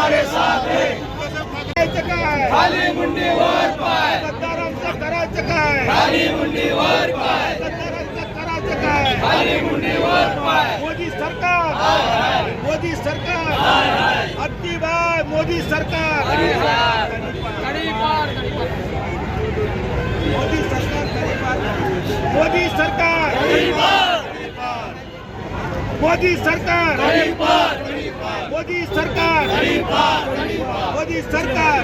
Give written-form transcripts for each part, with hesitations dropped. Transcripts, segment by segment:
तुम्हारे साथ है. करायचं काय? खाली मुंडी वर पाय. मतदारांचं करायचं काय? खाली मुंडी वर पाय. मतदारांचं करायचं काय? खाली मुंडी वर पाय. मोदी सरकार, मोदी सरकार, अबकी बार मोदी सरकार, मोदी सरकार, मोदी सरकार, मोदी सरकार, मोदी सरकार, मोदी सरकार.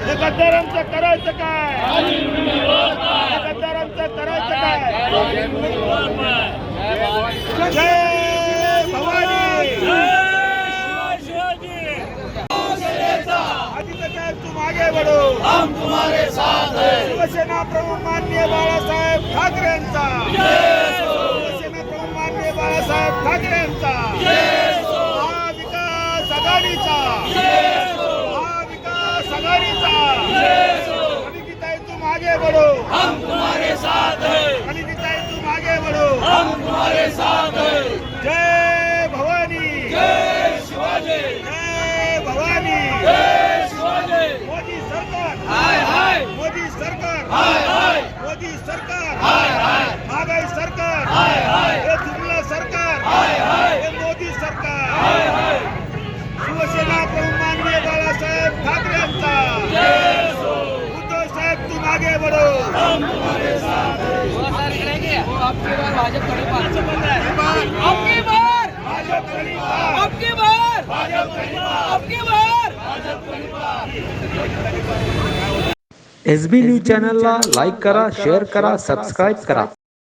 हे गद्दारांचं करायचं काय? हे गद्दारांचं करायचं काय? जय भवानी. आदित्य साहेब तुम आगे बढ़ो, हम तुम्हारे साथ है. शिवसेना प्रमुख माननीय बाळासाहेब ठाकरे यांचा, शिवसेना प्रमुख माननीय बाळासाहेब ठाकरे यांचा, महाविकास आघाडीचा, महाविकास आघाडीचा. अनिताई तुम आगे बढ़ो, हम तुम्हारे साथ है. अनिताई तुम आगे बढ़ो, हम तुम्हारे साथ है. जय भवानी, जय शिवाजी. जय भवानी. जय शिवाजी. मोदी सरकार, हाय हाय. मोदी सरकार, हाय हाय. मोदी सरकार, हाय हाय. महागाई सरकार, हाय हाय. हे जुमला सरकार, हाय हाय. हे मोदी सरकार. हाय हाय. शिवसेना प्रमुख माननीय बाळासाहेब ठाकरे यांचा, उद्धव साहेब तुम आगे बढ़ो, हम तुम्हारे साथ है. आपकी बार भाजप कड़ी पार. SB न्यूज चॅनलला लाईक करा, शेअर करा, सबस्क्राईब करा.